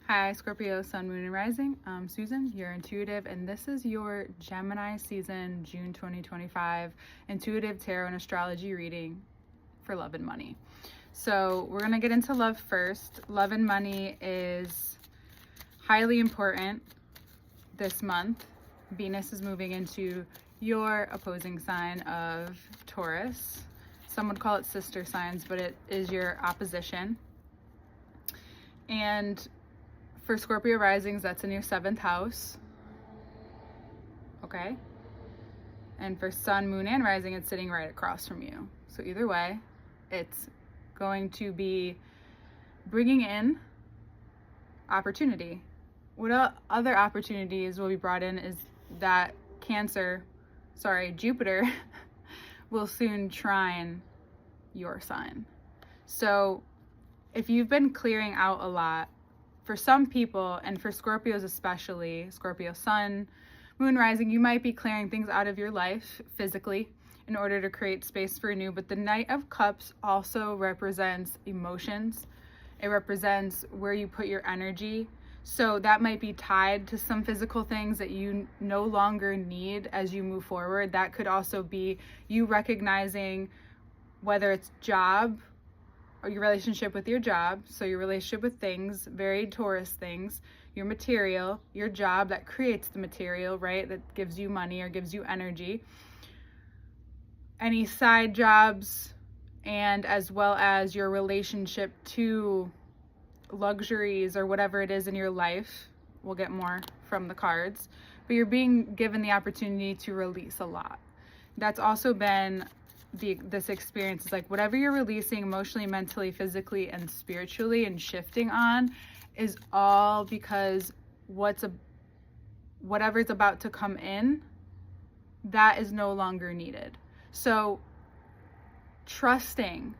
Hi, Scorpio, Sun, Moon, and Rising. I'm Susan, your intuitive, and this is your Gemini season, June 2025, intuitive tarot and astrology reading for love and money. So we're going to get into love first. Love and money is highly important this month. Venus is moving into your opposing sign of Taurus. Some would call it sister signs, but it is your opposition. And for Scorpio risings, that's in your 7th house. Okay. And for Sun, Moon, and Rising, it's sitting right across from you. So either way, it's going to be bringing in opportunity. What other opportunities will be brought in is that Jupiter will soon trine your sign. So if you've been clearing out a lot, for some people, and for Scorpios especially, Scorpio Sun, Moon, Rising, you might be clearing things out of your life physically in order to create space for new. But the Knight of Cups also represents emotions. It represents where you put your energy. So that might be tied to some physical things that you no longer need as you move forward. That could also be you recognizing whether it's job, or your relationship with your job, so your relationship with things, very Taurus things, your material, your job that creates the material, right, that gives you money or gives you energy, any side jobs, and as well as your relationship to luxuries or whatever it is in your life. We'll get more from the cards, but you're being given the opportunity to release a lot. That's also been this experience is like whatever you're releasing emotionally, mentally, physically, and spiritually and shifting on is all because whatever's about to come in, that is no longer needed. So trusting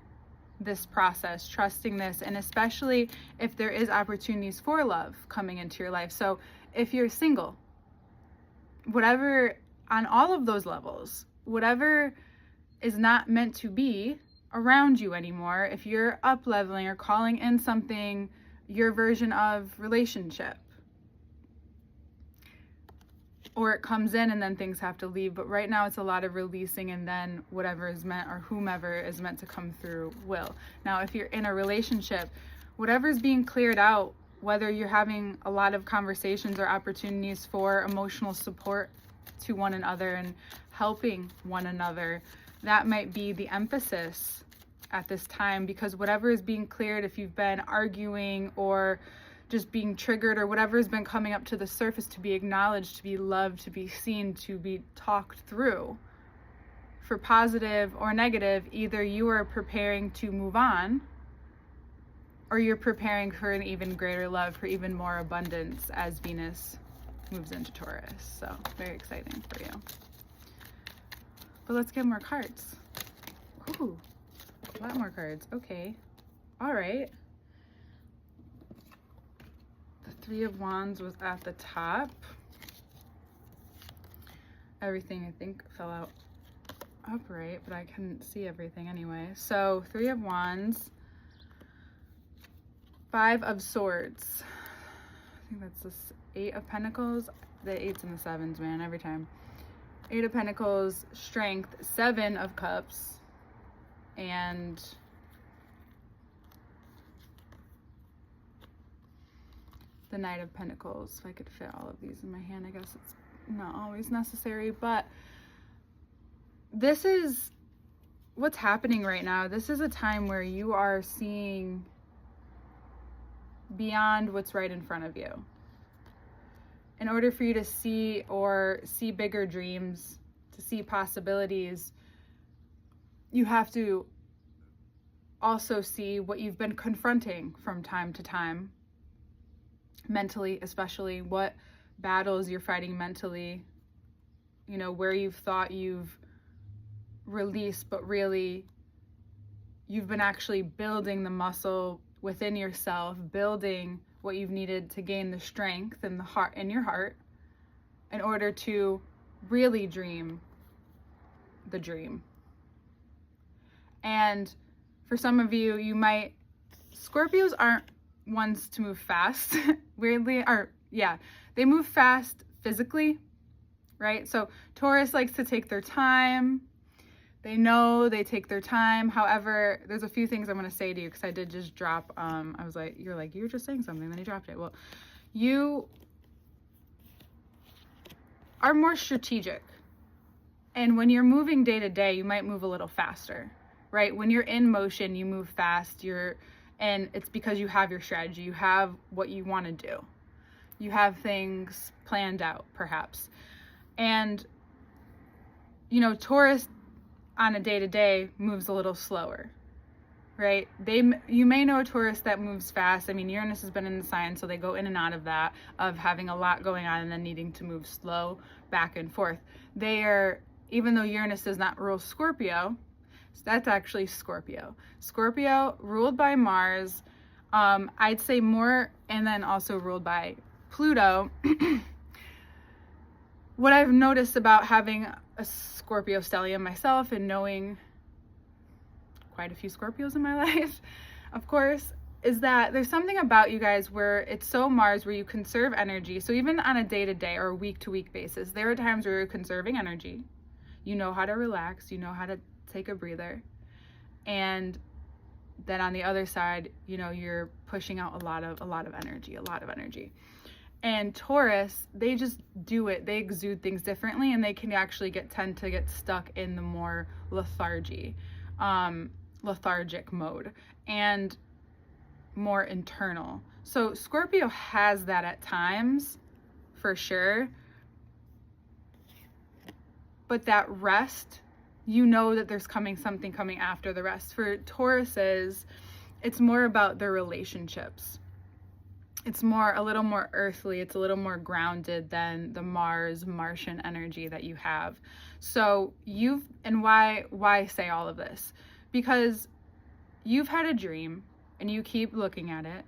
this process, trusting this, and especially if there is opportunities for love coming into your life. So if you're single, whatever, on all of those levels, whatever is not meant to be around you anymore, if you're up leveling or calling in something, your version of relationship, or it comes in and then things have to leave. But right now it's a lot of releasing, and then whatever is meant or whomever is meant to come through will. Now, if you're in a relationship, whatever's being cleared out, whether you're having a lot of conversations or opportunities for emotional support to one another and helping one another, that might be the emphasis at this time, because whatever is being cleared, if you've been arguing or just being triggered or whatever has been coming up to the surface, to be acknowledged, to be loved, to be seen, to be talked through, for positive or negative, either you are preparing to move on or you're preparing for an even greater love, for even more abundance as Venus moves into Taurus. So very exciting for you. But let's get more cards. Ooh, a lot more cards. Okay. All right. The Three of Wands was at the top. Everything, I think, fell out upright, but I couldn't see everything anyway. So, Three of Wands. 5 of Swords. I think that's this 8 of Pentacles. The 8s and the 7s, man, every time. 8 of Pentacles, Strength, 7 of Cups, and the Knight of Pentacles. If I could fit all of these in my hand, I guess it's not always necessary, but this is what's happening right now. This is a time where you are seeing beyond what's right in front of you. In order for you to see bigger dreams, to see possibilities, you have to also see what you've been confronting from time to time, mentally especially, what battles you're fighting mentally, where you've thought you've released, but really you've been actually building the muscle within yourself, building what you've needed to gain the strength in your heart in order to really dream the dream. And for some of you, Scorpios aren't ones to move fast, weirdly, or yeah, they move fast physically, right? So Taurus likes to take their time. They take their time. However, there's a few things I'm going to say to you because I did just drop, I was like, you were just saying something, then you dropped it. Well, you are more strategic. And when you're moving day to day, you might move a little faster, right? When you're in motion, you move fast. And it's because you have your strategy. You have what you want to do. You have things planned out, perhaps. And, Taurus on a day-to-day moves a little slower, right? You may know a Taurus that moves fast. I mean, Uranus has been in the sign, so they go in and out of that, of having a lot going on and then needing to move slow back and forth. Even though Uranus does not rule Scorpio, so that's actually Scorpio. Scorpio ruled by Mars, I'd say more, and then also ruled by Pluto. What I've noticed about having a Scorpio stellium myself and knowing quite a few Scorpios in my life, of course, is that there's something about you guys where it's so Mars where you conserve energy. So even on a day-to-day or a week-to-week basis, there are times where you're conserving energy. You know how to relax, you know how to take a breather. And then on the other side, you're pushing out a lot of energy. And Taurus, they just do it. They exude things differently, and they can actually tend to get stuck in the more lethargic mode and more internal. So Scorpio has that at times, for sure. But that rest, that there's something coming after the rest. For Tauruses, it's more about their relationships. It's a little more earthly. It's a little more grounded than the Martian energy that you have. So why say all of this? Because you've had a dream and you keep looking at it,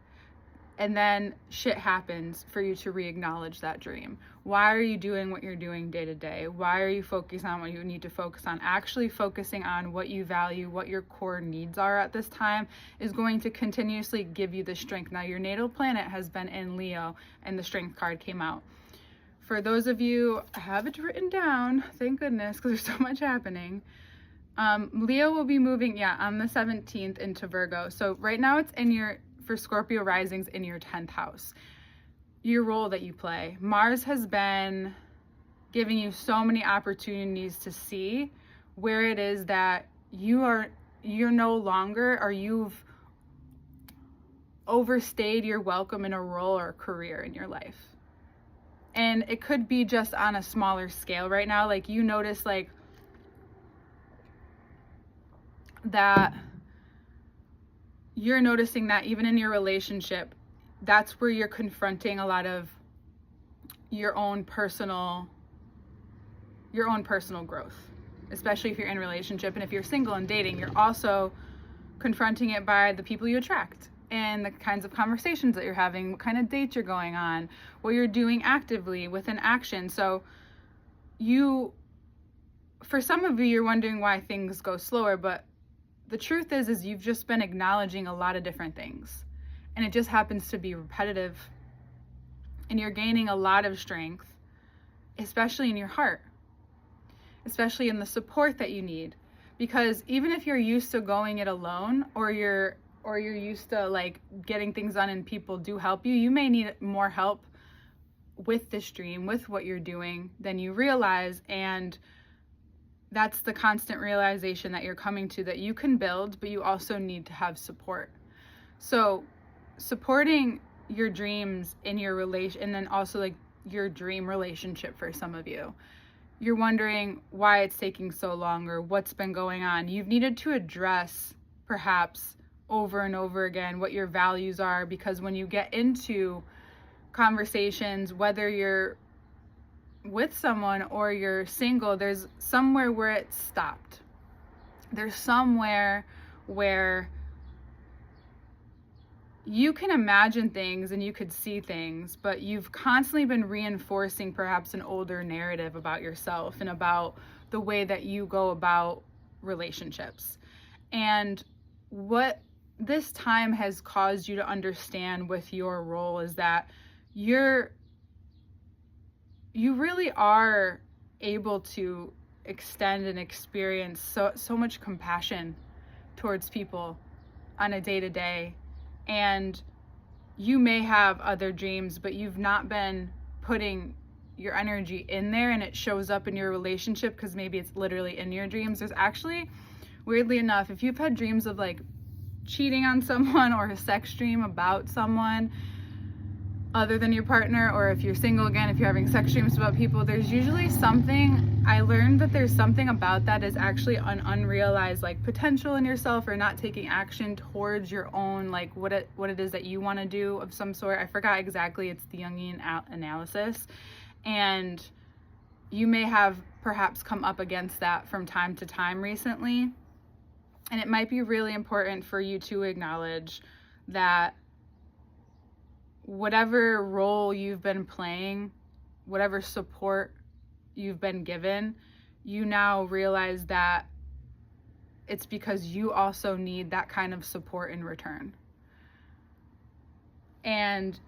and then shit happens for you to re-acknowledge that dream. Why are you doing what you're doing day to day? Why are you focusing on what you need to focus on? Actually focusing on what you value, what your core needs are at this time is going to continuously give you the strength. Now, your natal planet has been in Leo, and the Strength card came out. For those of you, I have it written down, thank goodness, because there's so much happening. Leo will be moving, on the 17th into Virgo. So right now it's for Scorpio risings in your 10th house. Your role that you play. Mars has been giving you so many opportunities to see where it is that you're no longer, or you've overstayed your welcome in a role or a career in your life. And it could be just on a smaller scale right now. Like you notice that you're noticing that even in your relationship, that's where you're confronting a lot of your own personal growth, especially if you're in a relationship. And if you're single and dating, you're also confronting it by the people you attract and the kinds of conversations that you're having, what kind of dates you're going on, what you're doing actively with an action. So for some of you, you're wondering why things go slower, but the truth is you've just been acknowledging a lot of different things, and it just happens to be repetitive, and you're gaining a lot of strength, especially in your heart, especially in the support that you need. Because even if you're used to going it alone, or you're used to getting things done and people do help you, you may need more help with this dream, with what you're doing, than you realize. And that's the constant realization that you're coming to, that you can build, but you also need to have support. So supporting your dreams in your relation, and then also your dream relationship for some of you. You're wondering why it's taking so long, or what's been going on. You've needed to address perhaps over and over again what your values are, because when you get into conversations, whether you're with someone or you're single, there's somewhere where it stopped. There's somewhere where you can imagine things and you could see things, but you've constantly been reinforcing perhaps an older narrative about yourself and about the way that you go about relationships. And what this time has caused you to understand with your role is that you really are able to extend and experience so much compassion towards people on a day-to-day. And you may have other dreams, but you've not been putting your energy in there, and it shows up in your relationship because maybe it's literally in your dreams. There's actually, weirdly enough, if you've had dreams of like cheating on someone or a sex dream about someone other than your partner, or if you're single again, if you're having sex dreams about people, there's usually something, I learned that there's something about that is actually an unrealized like potential in yourself, or not taking action towards your own, like what it is that you want to do of some sort. I forgot exactly, it's the Jungian analysis. And you may have perhaps come up against that from time to time recently. And it might be really important for you to acknowledge that whatever role you've been playing, whatever support you've been given, you now realize that it's because you also need that kind of support in return. And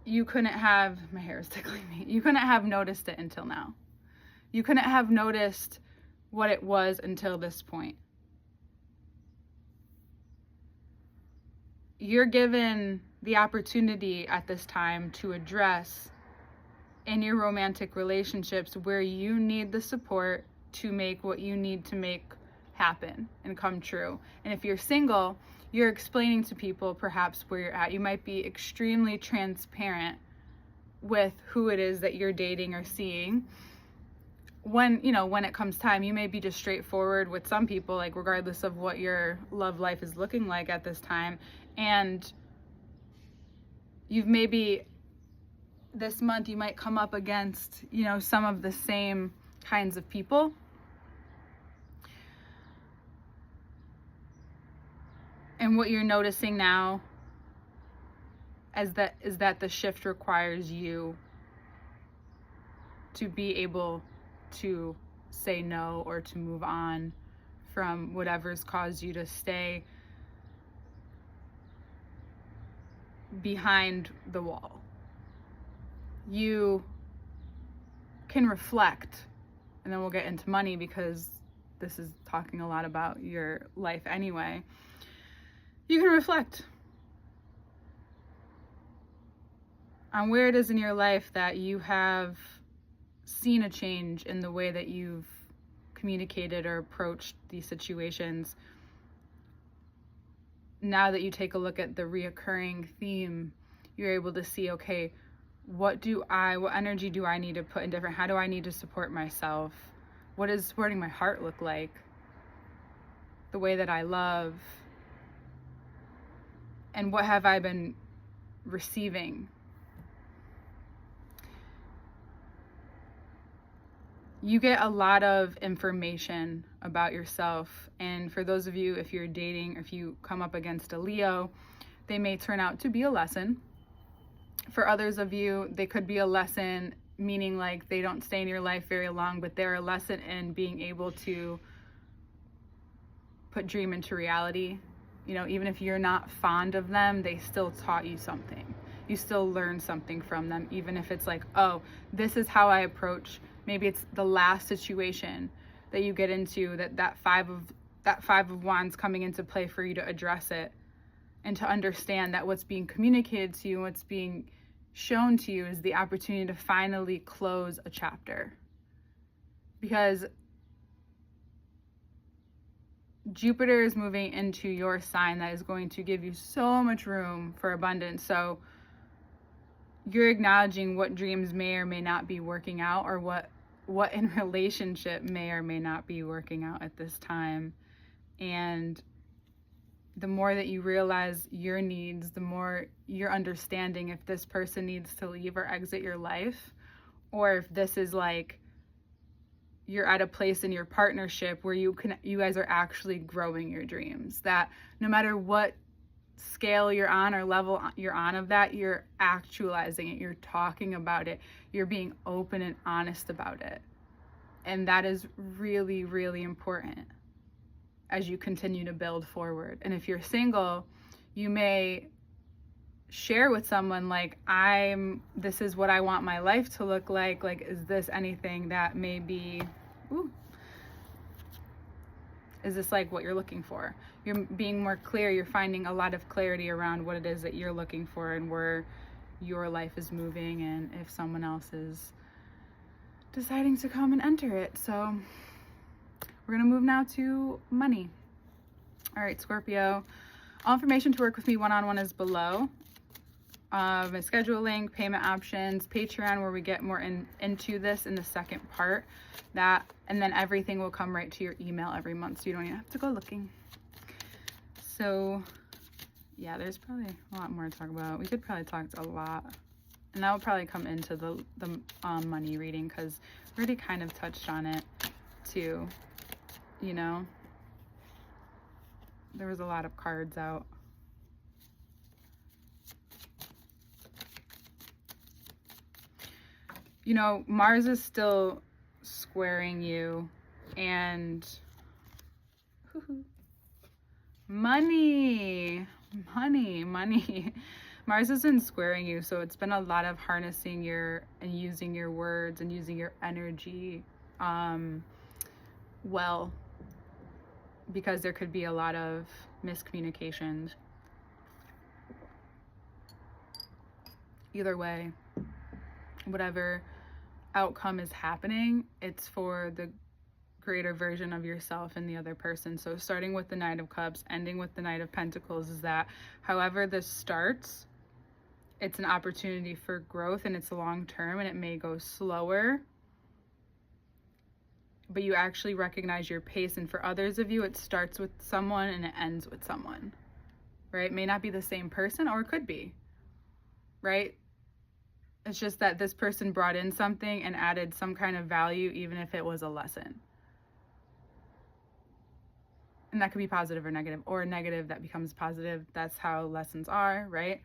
you couldn't have, my hair is tickling me, you couldn't have noticed it until now. You couldn't have noticed what it was until this point. You're given the opportunity at this time to address in your romantic relationships where you need the support to make what you need to make happen and come true. And if you're single, you're explaining to people perhaps where you're at. You might be extremely transparent with who it is that you're dating or seeing. When it comes time, you may be just straightforward with some people, like regardless of what your love life is looking like at this time. And you've maybe this month you might come up against, some of the same kinds of people. And what you're noticing now is that the shift requires you to be able to say no, or to move on from whatever's caused you to stay behind the wall. You can reflect, and then we'll get into money because this is talking a lot about your life anyway. You can reflect on where it is in your life that you have seen a change in the way that you've communicated or approached these situations. Now that you take a look at the reoccurring theme, you're able to see, okay, what energy do I need to put in different? How do I need to support myself? What does supporting my heart look like? The way that I love? And what have I been receiving? You get a lot of information about yourself. And for those of you, if you're dating, if you come up against a Leo, they may turn out to be a lesson. For others of you, they could be a lesson, meaning like they don't stay in your life very long, but they're a lesson in being able to put dream into reality. Even if you're not fond of them, they still taught you something. You still learn something from them, even if it's like, oh, this is how I approach. Maybe it's the last situation that you get into, that five of wands coming into play for you to address it, and to understand that what's being communicated to you, what's being shown to you, is the opportunity to finally close a chapter. Because Jupiter is moving into your sign, that is going to give you so much room for abundance. So you're acknowledging what dreams may or may not be working out, or what in relationship may or may not be working out at this time. And the more that you realize your needs, the more you're understanding if this person needs to leave or exit your life, or if this is like you're at a place in your partnership where you guys are actually growing your dreams, that no matter what scale you're on or level you're on of that, you're actualizing it, you're talking about it, you're being open and honest about it. And that is really, really important. as you continue to build forward. And if you're single, you may share with someone like, this is what I want my life to look like. Like, is this anything that may be, is this like what you're looking for? You're being more clear. You're finding a lot of clarity around what it is that you're looking for and where your life is moving, and if someone else is deciding to come and enter it. So we're gonna move now to money. All right, Scorpio, all information to work with me one-on-one is below. My schedule link, payment options, Patreon, where we get more into this in the second part. And then everything will come right to your email every month, so you don't even have to go looking. So yeah, there's probably a lot more to talk about. We could probably talk a lot, and that will probably come into the money reading, because we already kind of touched on it too. You know, there was a lot of cards out. You know, Mars is still squaring you, and money. Mars isn't squaring you, so it's been a lot of harnessing and using your words and using your energy well, because there could be a lot of miscommunications. Either way, whatever outcome is happening, it's for the greater version of yourself and the other person. So starting with the Knight of Cups, ending with the Knight of Pentacles, is that however this starts, it's an opportunity for growth, and it's long term, and it may go slower, but you actually recognize your pace. And for others of you, it starts with someone and it ends with someone, right? It may not be the same person, or it could be, right? It's just that this person brought in something and added some kind of value, even if it was a lesson. And that could be positive or negative that becomes positive. That's how lessons are, right?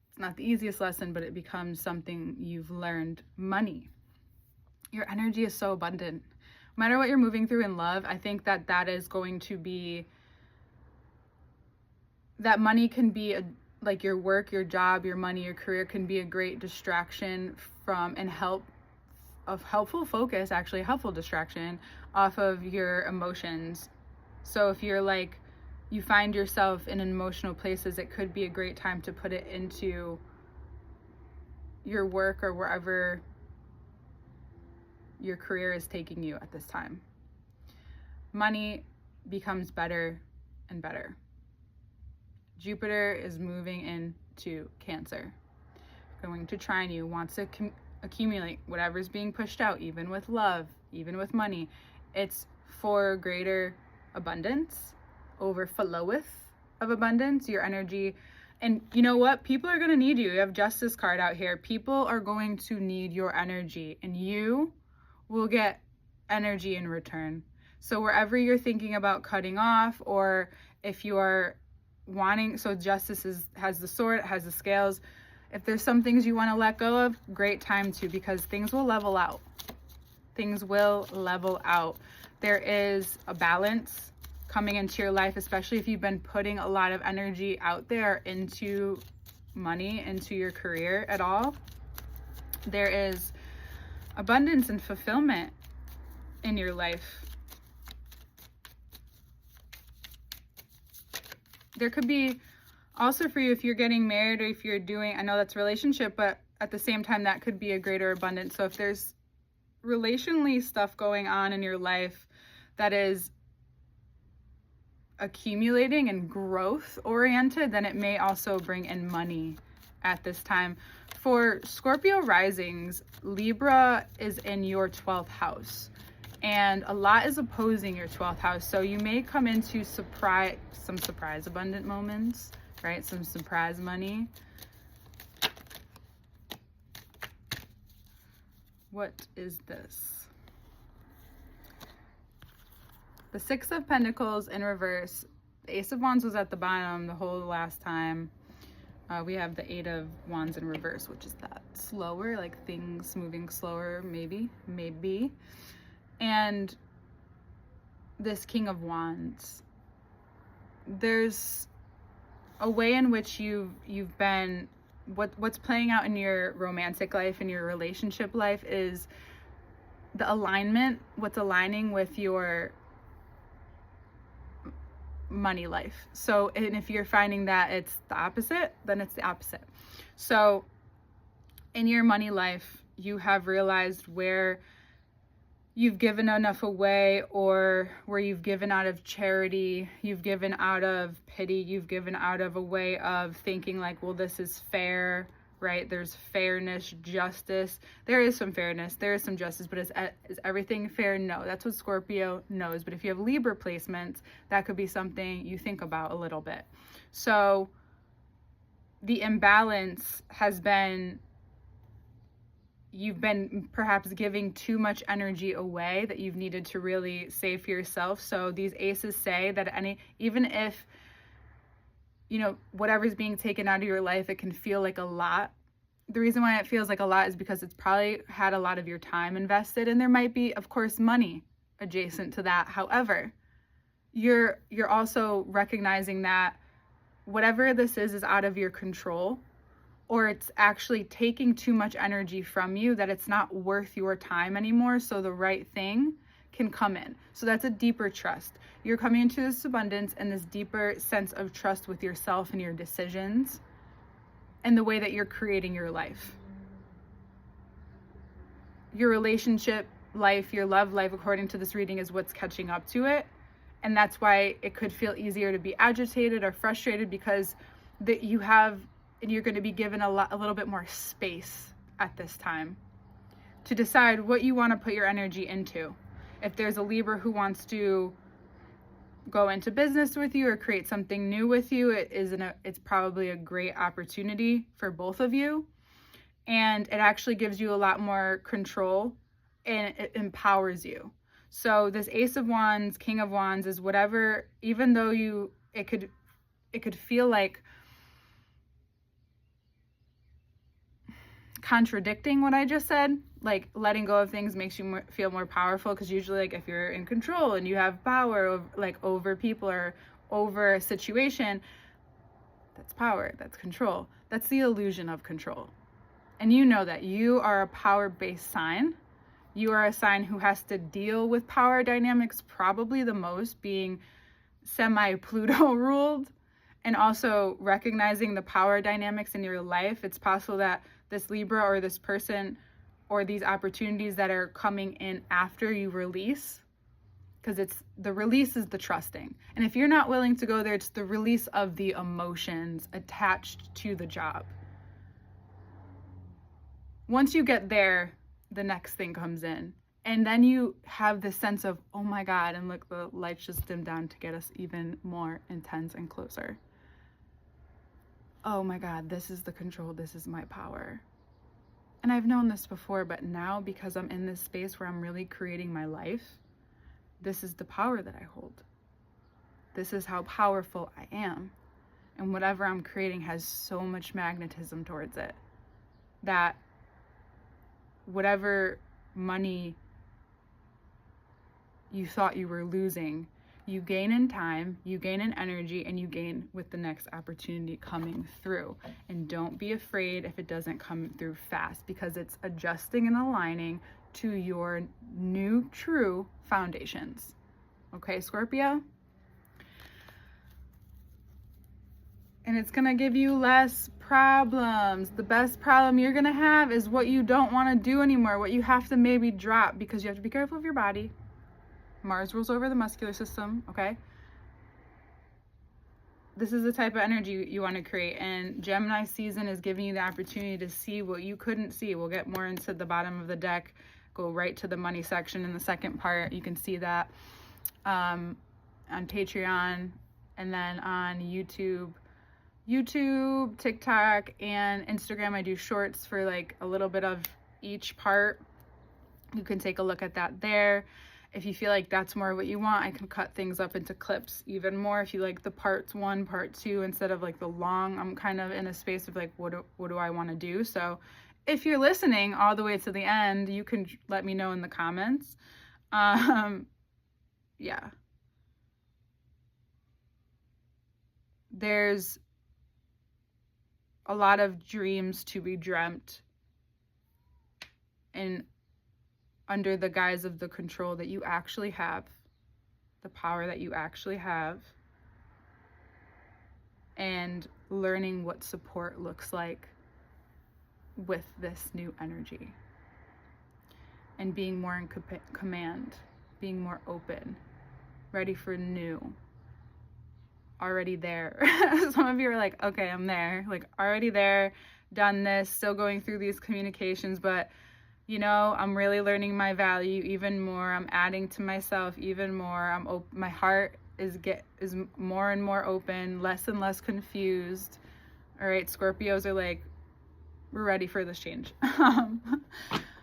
It's not the easiest lesson, but it becomes something you've learned. Money. Your energy is so abundant. No matter what you're moving through in love, I think that is going to be, that money can be like your work, your job, your money, your career can be a great distraction from, and helpful focus, actually a helpful distraction off of your emotions. So if you're like, you find yourself in emotional places, it could be a great time to put it into your work or wherever your career is taking you at this time. Money becomes better and better. Jupiter is moving into Cancer, going to trine you, wants to accumulate whatever's being pushed out, even with love, even with money. It's for greater abundance, overfloweth of abundance, your energy. And you know what? People are going to need you. You have Justice card out here. People are going to need your energy, and you will get energy in return. So wherever you're thinking about cutting off, or if you are wanting, so Justice has the sword, it has the scales. If there's some things you want to let go of, great time to, because things will level out. Things will level out. There is a balance coming into your life, especially if you've been putting a lot of energy out there into money, into your career at all. There is abundance and fulfillment in your life. There could be also for you, if you're getting married, or if you're doing, I know that's relationship, but at the same time, that could be a greater abundance. So if there's relationally stuff going on in your life that is accumulating and growth oriented, then it may also bring in money at this time. For Scorpio risings, Libra is in your 12th house, and a lot is opposing your 12th house. So you may come into some surprise abundant moments, right? Some surprise money. What is this? The Six of Pentacles in reverse. The Ace of Wands was at the bottom the whole last time. We have the Eight of Wands in reverse, which is that slower, like things moving slower, maybe. And this King of Wands, there's a way in which you've been, what's playing out in your romantic life, in your relationship life, is the alignment, what's aligning with your money life. So, and if you're finding that it's the opposite, then it's the opposite. So in your money life, you have realized where you've given enough away, or where you've given out of charity, you've given out of pity, you've given out of a way of thinking like, well, this is fair, right? There's fairness, justice. There is some fairness, there is some justice, but is everything fair? No, that's what Scorpio knows. But if you have Libra placements, that could be something you think about a little bit. So the imbalance has been, you've been perhaps giving too much energy away that you've needed to really save for yourself. So these aces say that even if, you know, whatever's being taken out of your life, it can feel like a lot. The reason why it feels like a lot is because it's probably had a lot of your time invested, and there might be, of course, money adjacent to that. However, you're also recognizing that whatever this is out of your control, or it's actually taking too much energy from you, that it's not worth your time anymore, so the right thing can come in. So that's a deeper trust. You're coming into this abundance and this deeper sense of trust with yourself and your decisions and the way that you're creating your life. Your relationship life, your love life, according to this reading, is what's catching up to it. And that's why it could feel easier to be agitated or frustrated, because that you have, and you're going to be given a little bit more space at this time to decide what you want to put your energy into. If there's a Libra who wants to go into business with you or create something new with you, it's probably a great opportunity for both of you. And it actually gives you a lot more control, and it empowers you. So this Ace of Wands, King of Wands is whatever, even though it could feel like contradicting what I just said. Like, letting go of things makes you feel more powerful, because usually, like, if you're in control and you have power over people or over a situation, that's power, that's control. That's the illusion of control. And you know that you are a power-based sign. You are a sign who has to deal with power dynamics probably the most, being semi-Pluto ruled, and also recognizing the power dynamics in your life. It's possible that this Libra or this person or these opportunities that are coming in after you release, because it's the release is the trusting. And if you're not willing to go there, it's the release of the emotions attached to the job. Once you get there, the next thing comes in. And then you have this sense of, oh my God, and look, the lights just dimmed down to get us even more intense and closer. Oh my God, this is the control, this is my power. And I've known this before, but now, because I'm in this space where I'm really creating my life, this is the power that I hold. This is how powerful I am. And whatever I'm creating has so much magnetism towards it, that whatever money you thought you were losing, you gain in time, you gain in energy, and you gain with the next opportunity coming through. And don't be afraid if it doesn't come through fast, because it's adjusting and aligning to your new true foundations. Okay, Scorpio? And it's going to give you less problems. The best problem you're going to have is what you don't want to do anymore, what you have to maybe drop, because you have to be careful of your body. Mars rules over the muscular system, okay? This is the type of energy you want to create, and Gemini season is giving you the opportunity to see what you couldn't see. We'll get more into the bottom of the deck, go right to the money section in the second part. You can see that on Patreon, and then on YouTube, TikTok, and Instagram. I do shorts for like a little bit of each part. You can take a look at that there. If you feel like that's more what you want, I can cut things up into clips even more. If you like the parts 1, part 2, instead of like the long, I'm kind of in a space of like, what do I want to do? So if you're listening all the way to the end, you can let me know in the comments. Yeah. there's a lot of dreams to be dreamt and under the guise of the control that you actually have, the power that you actually have, and learning what support looks like with this new energy, and being more in command, being more open, ready for new, already there. Some of you are like, okay, I'm there, like already there, done this, still going through these communications, but you know, I'm really learning my value even more. I'm adding to myself even more. My heart is more and more open, less and less confused. All right, Scorpios are like, we're ready for this change.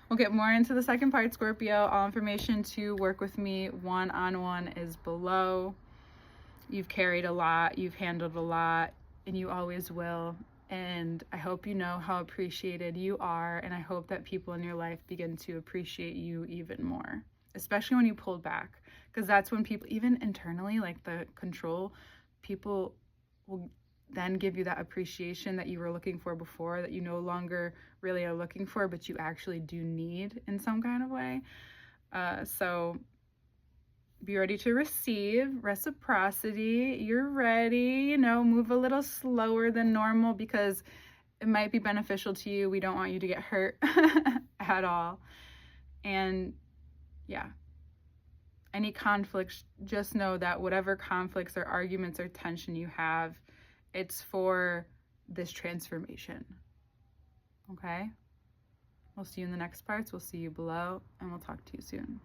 We'll get more into the second part, Scorpio. All information to work with me one-on-one is below. You've carried a lot, you've handled a lot, and you always will. And I hope you know how appreciated you are, and I hope that people in your life begin to appreciate you even more, especially when you pulled back, because that's when people, even internally, like the control, people will then give you that appreciation that you were looking for before, that you no longer really are looking for, but you actually do need in some kind of way. So be ready to receive reciprocity. You're ready, you know, move a little slower than normal because it might be beneficial to you. We don't want you to get hurt at all. And yeah, any conflicts, just know that whatever conflicts or arguments or tension you have, it's for this transformation. Okay? We'll see you in the next parts. We'll see you below, and we'll talk to you soon.